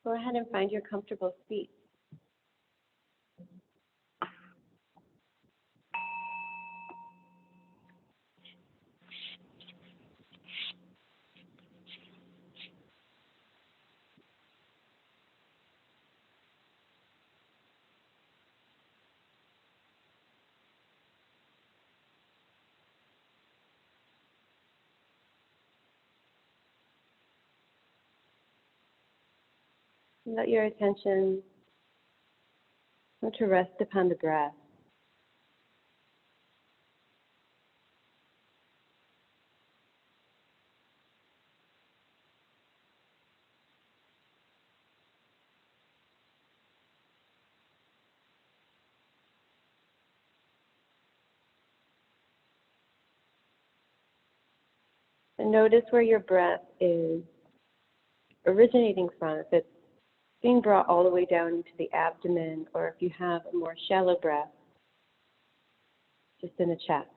Go ahead and find your comfortable seat. Let your attention come to rest upon the breath. And notice where your breath is originating from, if it's being brought all the way down into the abdomen, or if you have a more shallow breath, just in the chest.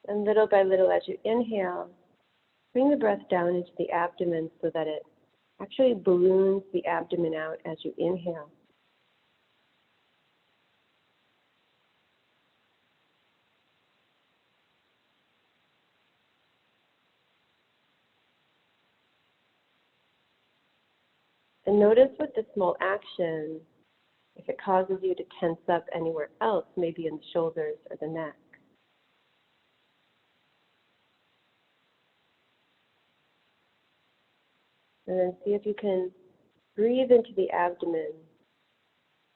And little by little, as you inhale, bring the breath down into the abdomen so that it actually balloons the abdomen out as you inhale. And notice with this small action, if it causes you to tense up anywhere else, maybe in the shoulders or the neck. And then see if you can breathe into the abdomen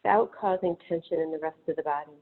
without causing tension in the rest of the body.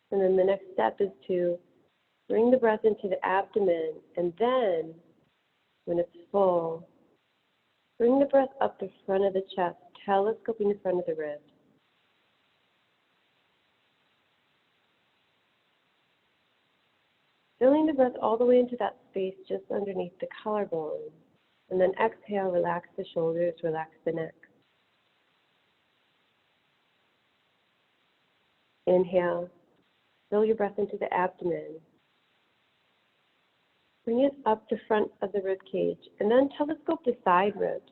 And then the next step is to bring the breath into the abdomen, and then, when it's full, bring the breath up the front of the chest, telescoping the front of the ribs. Filling the breath all the way into that space just underneath the collarbone. And then exhale, relax the shoulders, relax the neck. Inhale, fill your breath into the abdomen. Bring it up the front of the rib cage, and then telescope the side ribs,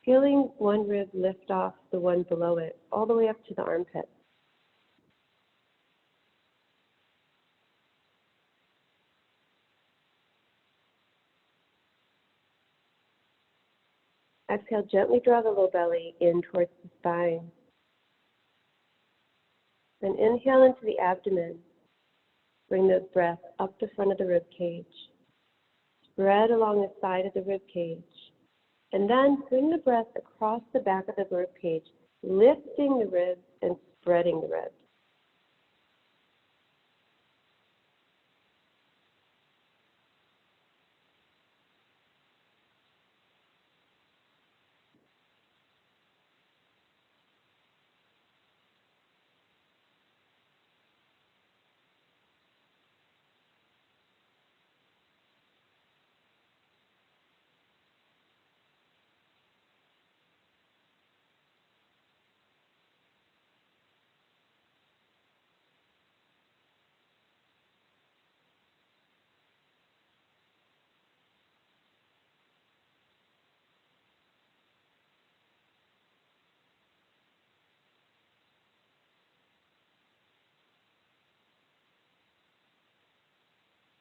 feeling one rib lift off the one below it, all the way up to the armpit. Exhale, gently draw the low belly in towards the spine. Then inhale into the abdomen. Bring the breath up the front of the rib cage. Spread along the side of the rib cage. And then bring the breath across the back of the rib cage, lifting the ribs and spreading the ribs.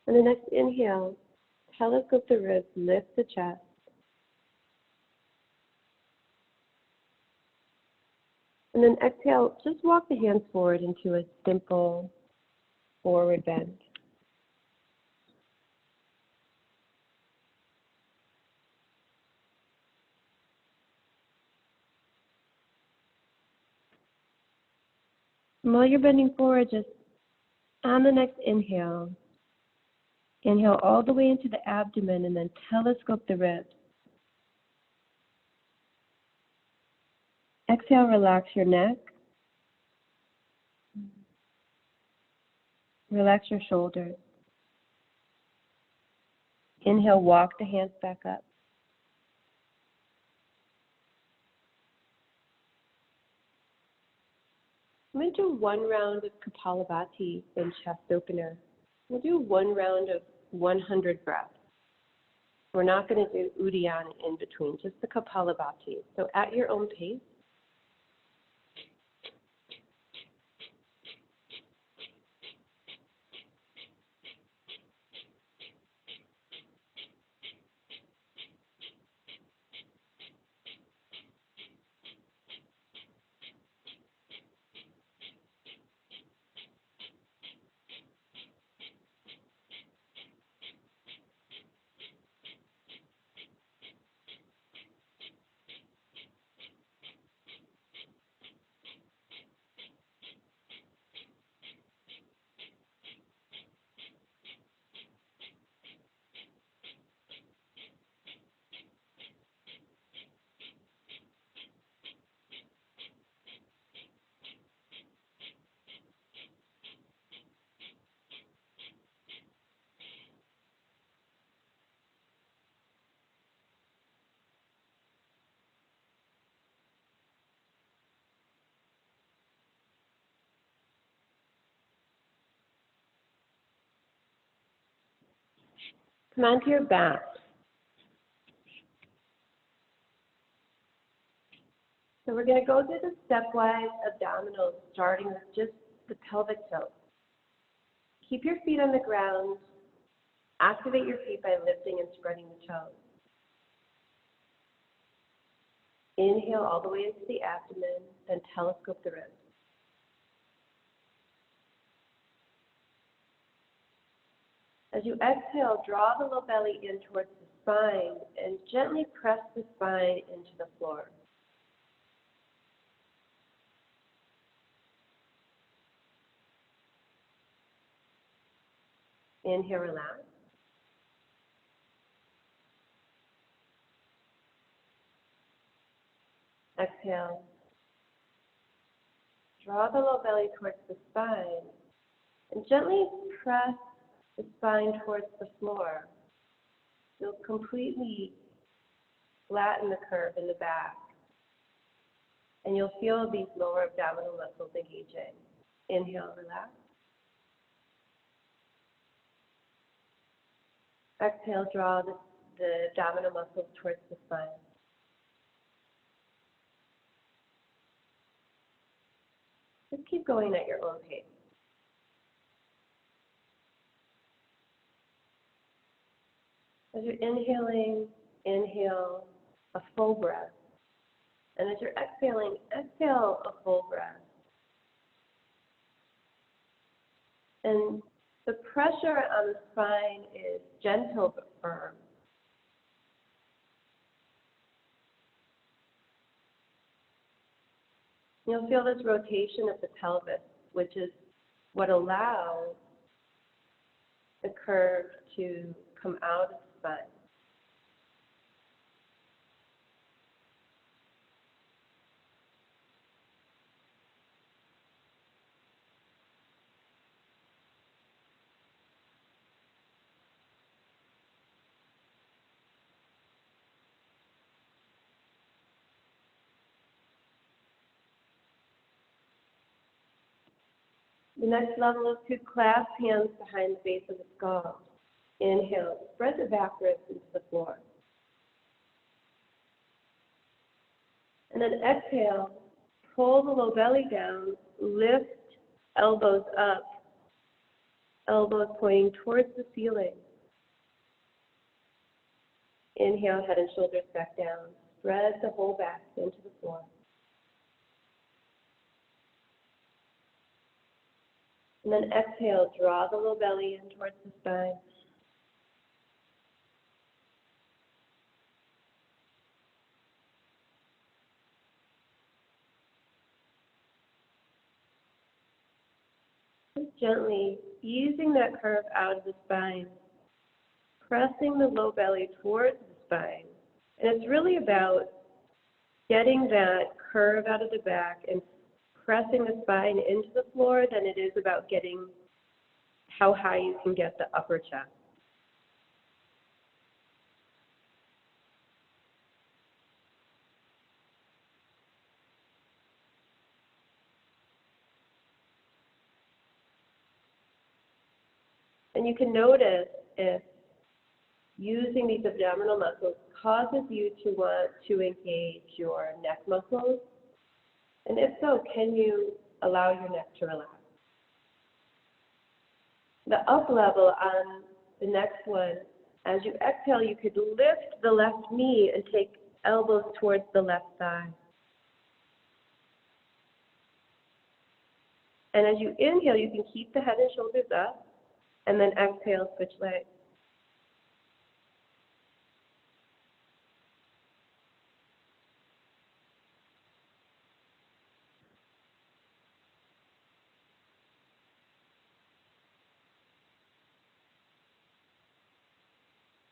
On the next inhale, telescope the ribs, lift the chest. And then exhale, just walk the hands forward into a simple forward bend. And while you're bending forward, just on the next inhale, inhale all the way into the abdomen and then telescope the ribs. Exhale, relax your neck. Relax your shoulders. Inhale, walk the hands back up. I'm going to do one round of Kapalabhati and chest opener. We'll do one round of 100 breaths. We're not going to do Uddiyana in between, just the Kapalabhati. So at your own pace. Come onto your back. So we're going to go through the stepwise abdominals, starting with just the pelvic tilt. Keep your feet on the ground. Activate your feet by lifting and spreading the toes. Inhale all the way into the abdomen, then telescope the ribs. As you exhale, draw the low belly in towards the spine and gently press the spine into the floor. Inhale, relax. Exhale. Draw the low belly towards the spine and gently press the spine towards the floor. You'll completely flatten the curve in the back. And you'll feel these lower abdominal muscles engaging. Inhale, relax. Exhale, draw the abdominal muscles towards the spine. Just keep going at your own pace. As you're inhaling, inhale a full breath. And as you're exhaling, exhale a full breath. And the pressure on the spine is gentle but firm. You'll feel this rotation of the pelvis, which is what allows the curve to come out of the spine. The next level is to clasp hands behind the base of the skull. Inhale, spread the back ribs into the floor. And then exhale, pull the low belly down, lift elbows up, elbows pointing towards the ceiling. Inhale, head and shoulders back down. Spread the whole back into the floor. And then exhale, draw the low belly in towards the spine. Just gently easing that curve out of the spine, pressing the low belly towards the spine. And it's really about getting that curve out of the back and pressing the spine into the floor than it is about getting how high you can get the upper chest. And you can notice if using these abdominal muscles causes you to want to engage your neck muscles. And if so, can you allow your neck to relax? The up level on the next one, as you exhale, you could lift the left knee and take elbows towards the left thigh. And as you inhale, you can keep the head and shoulders up, and then exhale, switch legs.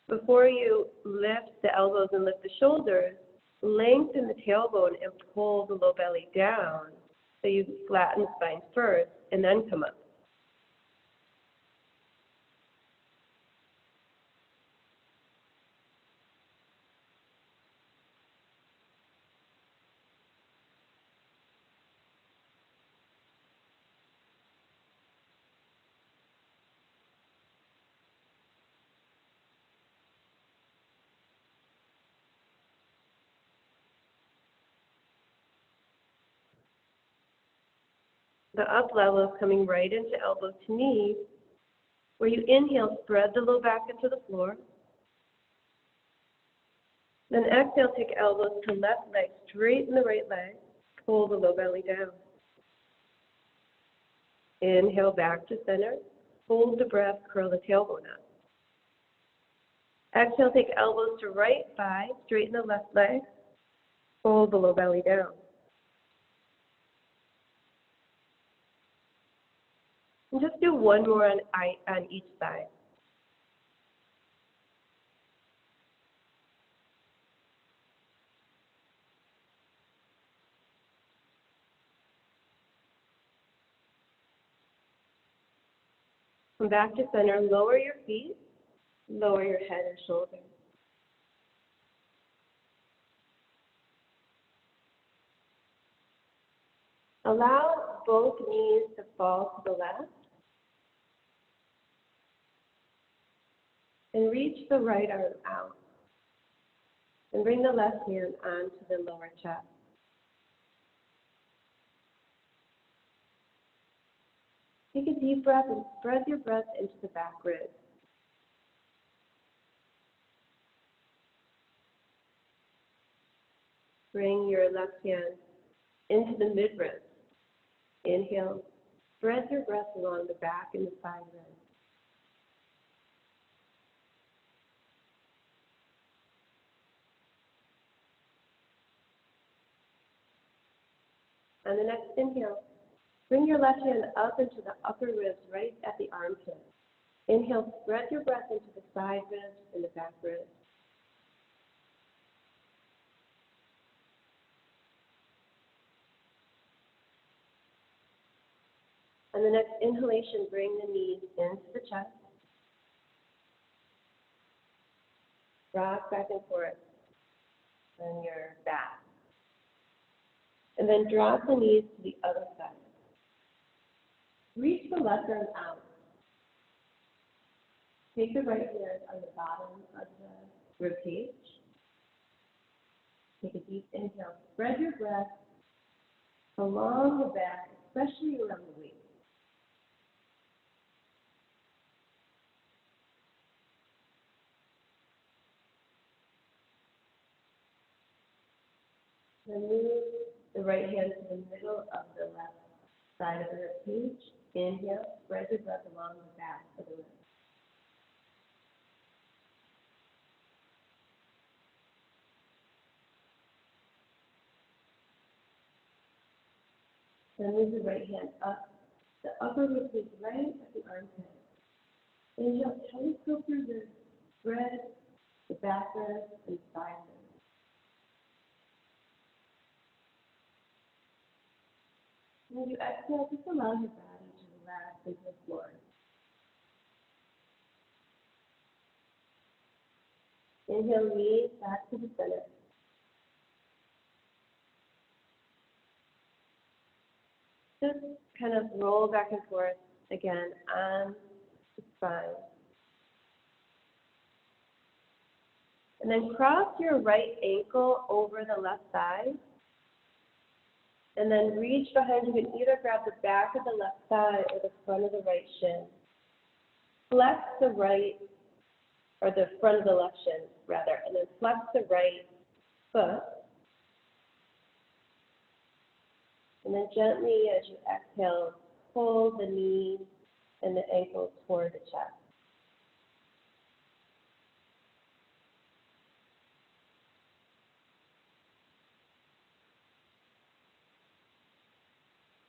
Before you lift the elbows and lift the shoulders, lengthen the tailbone and pull the low belly down. So you flatten the spine first and then come up. The up level is coming right into elbow to knee, where you inhale, spread the low back into the floor. Then exhale, take elbows to left leg, straighten the right leg, pull the low belly down. Inhale back to center, hold the breath, curl the tailbone up. Exhale, take elbows to right thigh, straighten the left leg, pull the low belly down. And just do one more on each side. Come back to center, lower your feet, lower your head and shoulders. Allow both knees to fall to the left. And reach the right arm out. And bring the left hand onto the lower chest. Take a deep breath and spread your breath into the back ribs. Bring your left hand into the mid-ribs. Inhale, spread your breath along the back and the side ribs. On the next inhale, bring your left hand up into the upper ribs right at the armpit. Inhale, spread your breath into the side ribs and the back ribs. On the next inhalation, bring the knees into the chest. Rock back and forth on your back. And then drop the knees to the other side. Reach the left arm out. Take the right hand on the bottom of the rib cage. Take a deep inhale. Spread your breath along the back, especially around the waist. Then move the right hand to the middle of the left side of the rib cage. Inhale, spread your breath along the back of the rib. Then move the right hand up The upper rib is right at the armpit. Inhale, telescope your ribs, spread the back rib and side rib. And as you exhale, just allow your body to relax into the floor. Inhale, knees back to the center. Just kind of roll back and forth again on the spine. And then cross your right ankle over the left thigh. And then reach behind. You can either grab the back of the left thigh or the front of the right shin. Flex the right, or the front of the left shin, rather. And then flex the right foot. And then gently, as you exhale, pull the knee and the ankle toward the chest.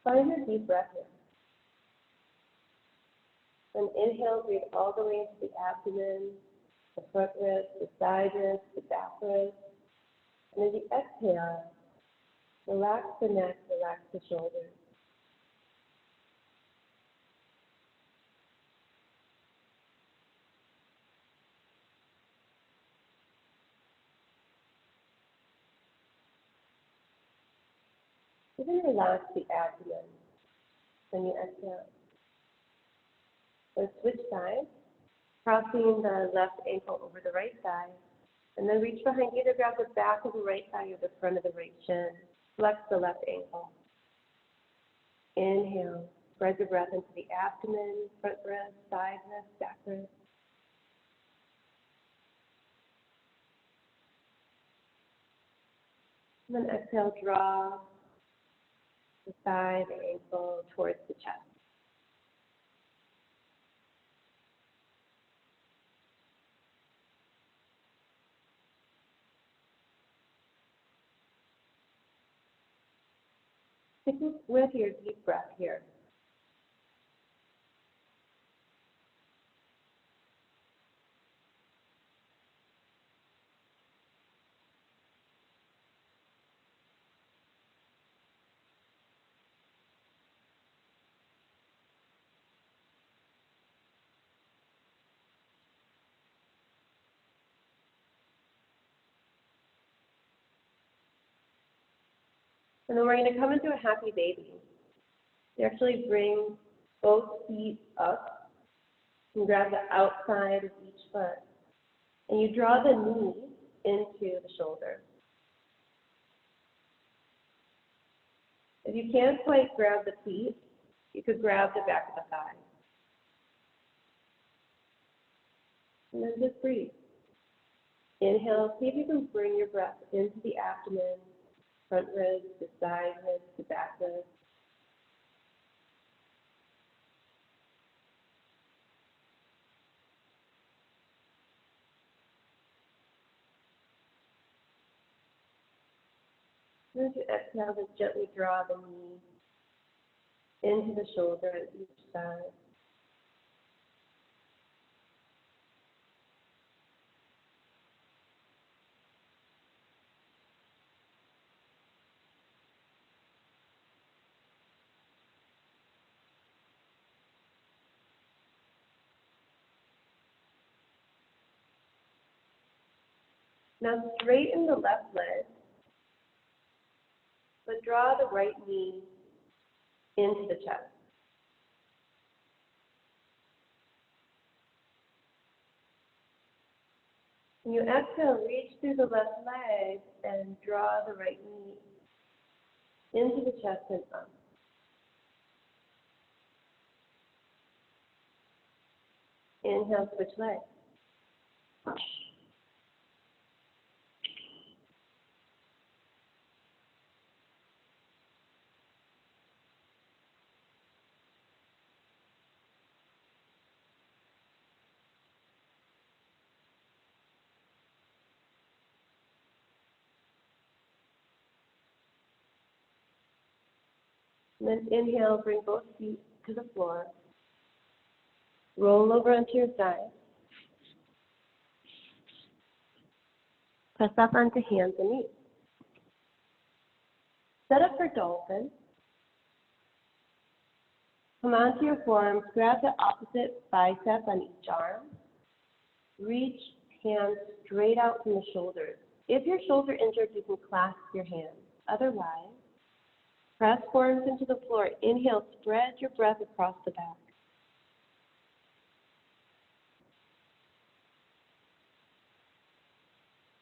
Find your deep breath here. Then inhale, breathe all the way into the abdomen, the front ribs, the side ribs, the back ribs. And as you exhale, relax the neck, relax the shoulders. Even relax the abdomen when you exhale. Then switch sides, crossing the left ankle over the right thigh. And then reach behind, either grab the back of the right thigh or the front of the right shin. Flex the left ankle. Inhale, spread the breath into the abdomen, front ribs, side ribs, back ribs. And then exhale, draw the thigh, the ankle towards the chest. Stick with your deep breath here. And then we're going to come into a happy baby. You actually bring both feet up and grab the outside of each foot. And you draw the knee into the shoulder. If you can't quite grab the feet, you could grab the back of the thigh. And then just breathe. Inhale, see if you can bring your breath into the abdomen, front ribs, the side ribs, the back ribs. And as you exhale, just gently draw the knee into the shoulder at each side. Now straighten the left leg, but draw the right knee into the chest. When you exhale, reach through the left leg and draw the right knee into the chest and up. Inhale, switch legs. And then inhale, bring both feet to the floor. Roll over onto your side. Press up onto hands and knees. Set up for dolphin. Come onto your forearms, grab the opposite bicep on each arm. Reach hands straight out from the shoulders. If your shoulder injured, you can clasp your hands. Otherwise, press forearms into the floor. Inhale, spread your breath across the back.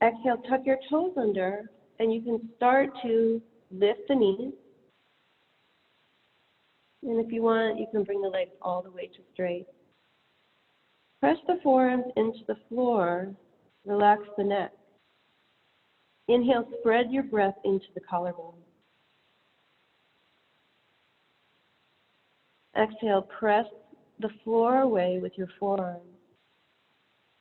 Exhale, tuck your toes under, and you can start to lift the knees. And if you want, you can bring the legs all the way to straight. Press the forearms into the floor. Relax the neck. Inhale, spread your breath into the collarbone. Exhale, press the floor away with your forearms.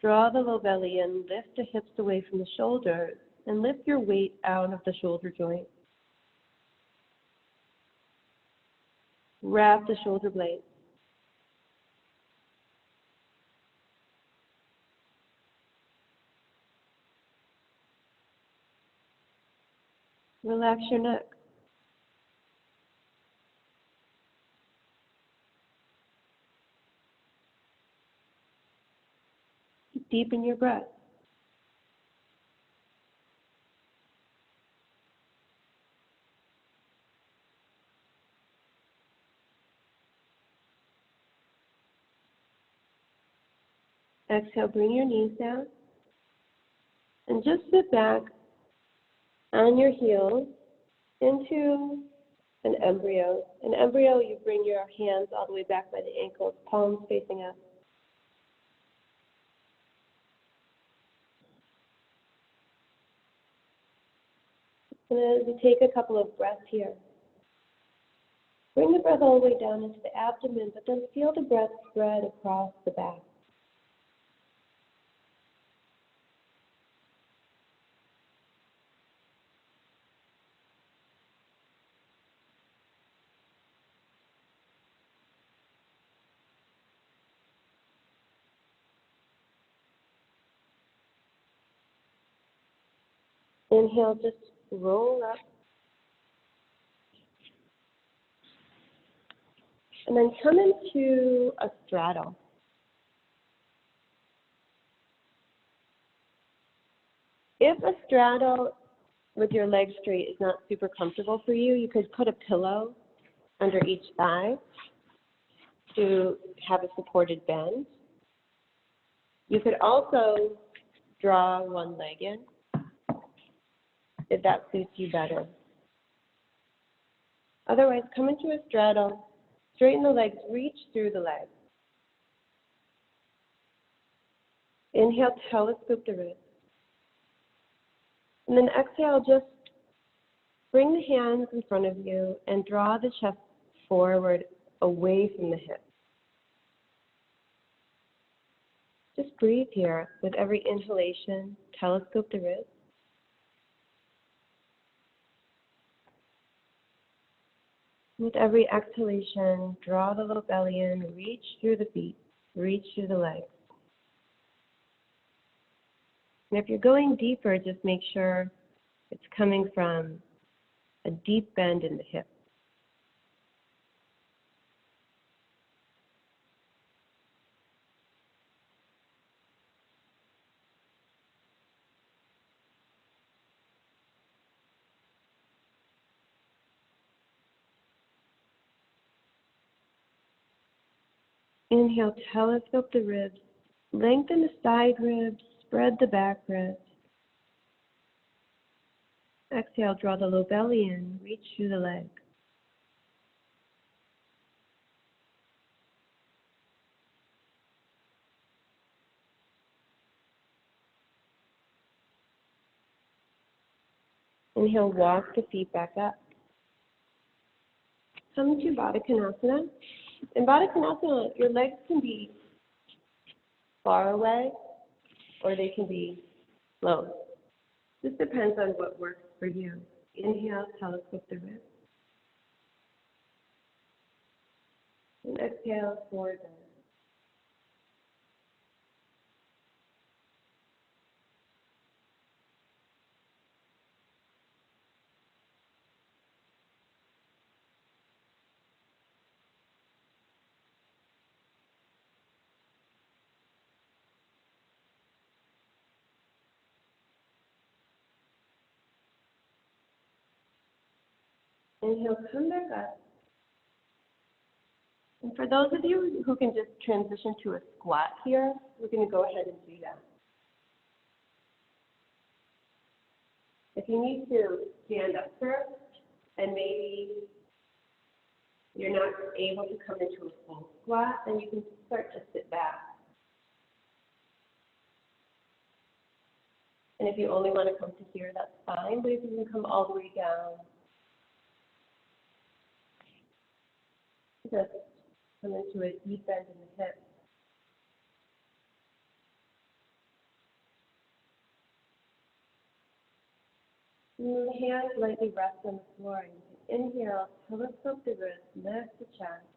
Draw the low belly in, lift the hips away from the shoulders, and lift your weight out of the shoulder joint. Wrap the shoulder blades. Relax your neck. Deepen your breath. Exhale, bring your knees down. And just sit back on your heels into an embryo. An embryo, you bring your hands all the way back by the ankles, palms facing up. And as we take a couple of breaths here, bring the breath all the way down into the abdomen, but then feel the breath spread across the back. Inhale, just roll up. And then come into a straddle. If a straddle with your legs straight is not super comfortable for you, you could put a pillow under each thigh to have a supported bend. You could also draw one leg in if that suits you better. Otherwise, come into a straddle, straighten the legs, reach through the legs. Inhale, telescope the ribs. And then exhale, just bring the hands in front of you and draw the chest forward away from the hips. Just breathe here. With every inhalation, telescope the ribs. With every exhalation, draw the low belly in, reach through the feet, reach through the legs. And if you're going deeper, just make sure it's coming from a deep bend in the hip. Inhale, telescope the ribs, lengthen the side ribs, spread the back ribs. Exhale, draw the low belly in, reach through the leg. Inhale, walk the feet back up. Come to Baddha Konasana. In Baddha Konasana, your legs can be far away or they can be close. This depends on what works for you. Inhale, telescope the ribs. And exhale, forward bend. Inhale, come back up. And for those of you who can just transition to a squat here, we're going to go ahead and do that. If you need to stand up first, and maybe you're not able to come into a full squat, then you can start to sit back. And if you only want to come to here, that's fine, but if you can come all the way down, just come into a deep bend in the hips. And the hands lightly rest on the floor. And you can inhale, telescope the wrist, lift the chest.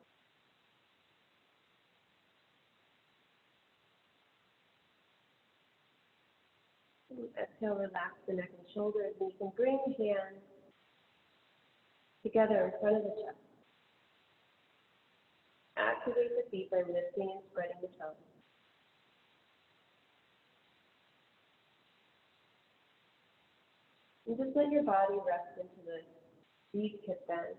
And exhale, relax the neck and shoulders, and you can bring the hands together in front of the chest. Activate the feet by lifting and spreading the toes. And just let your body rest into the deep hip bend.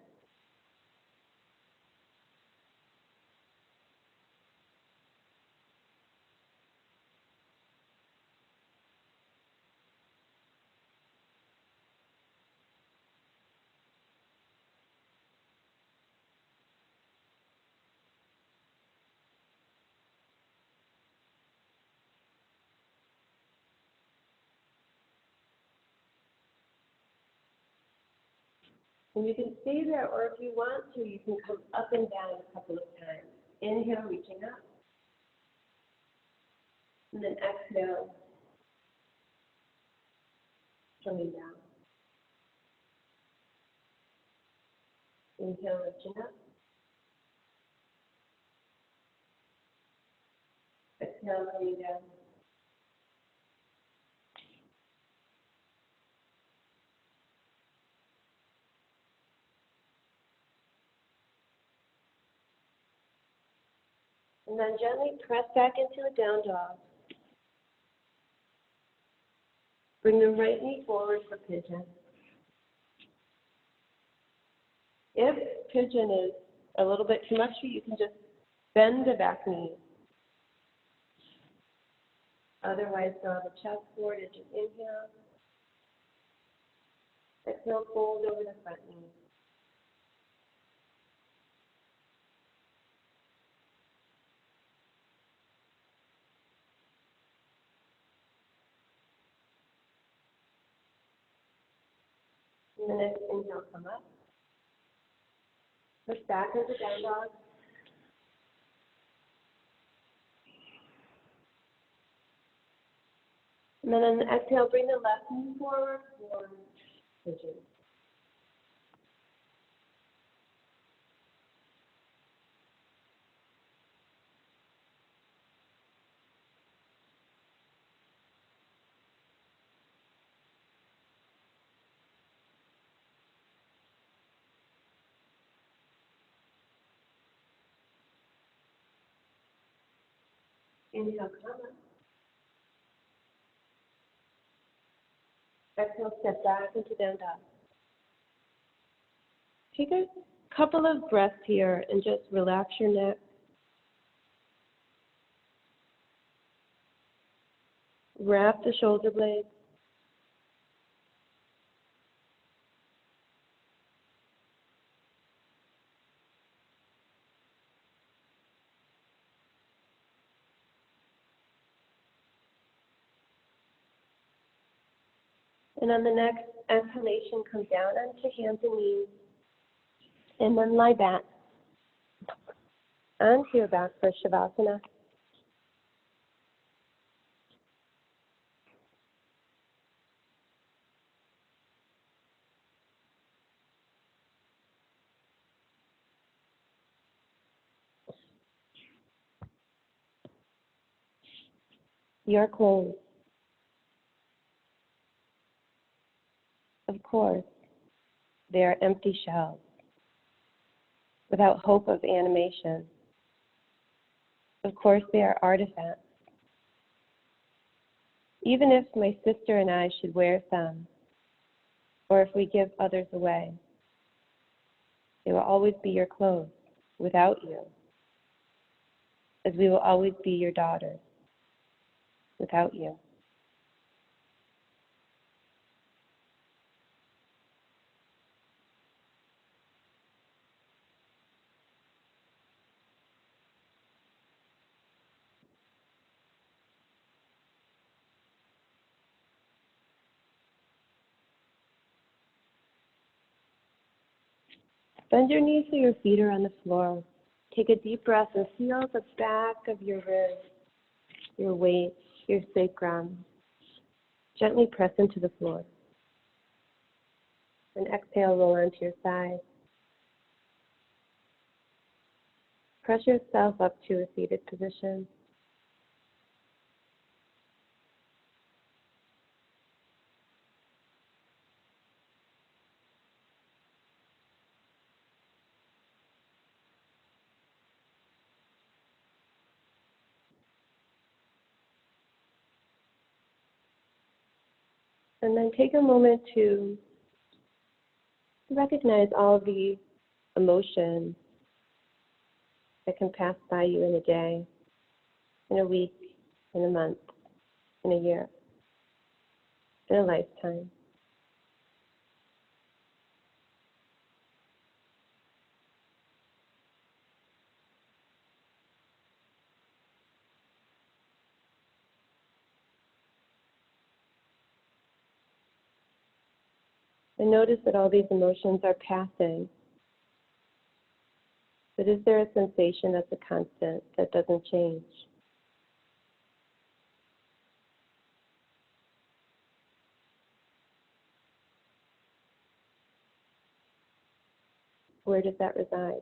And you can stay there, or if you want to, you can come up and down a couple of times. Inhale, reaching up. And then exhale, coming down. Inhale, reaching up. Exhale, coming down. And then gently press back into a down dog. Bring the right knee forward for pigeon. If pigeon is a little bit too much for you, you can just bend the back knee. Otherwise, draw the chest forward as you inhale. Exhale, fold over the front knee. And then inhale, come up. Push back into down dog. And then on the exhale, bring the left knee forward for pigeon. Inhale, come up. Exhale, step back into down dog. Take a couple of breaths here and just relax your neck. Wrap the shoulder blades. And on the next exhalation, come down onto hands and knees. And then lie back onto your back for Shavasana. your clothes. Of course, they are empty shells, without hope of animation. Of course, they are artifacts. Even if my sister and I should wear some, or if we give others away, they will always be your clothes, without you, as we will always be your daughters, without you. Bend your knees so your feet are on the floor. Take a deep breath and feel the back of your ribs, your waist, your sacrum. Gently press into the floor. And exhale, roll onto your side. Press yourself up to a seated position. And then take a moment to recognize all of the emotions that can pass by you in a day, in a week, in a month, in a year, in a lifetime. And notice that all these emotions are passing. But is there a sensation that's a constant, that doesn't change? Where does that reside?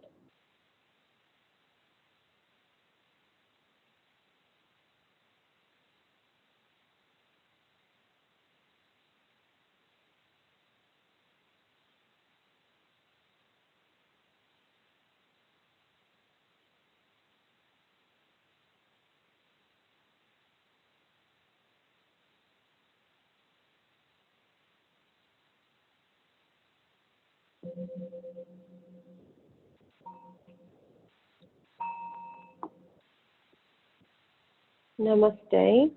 Namaste.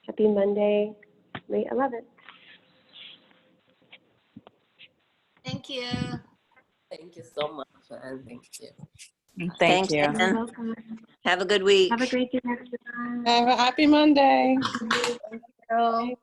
Happy Monday, May 11th. Thank you. Thank you so much, and thank you. Thank you. You're Ann. welcome. Have a good week. Have a great day, everyone. Have a happy Monday. Thank you.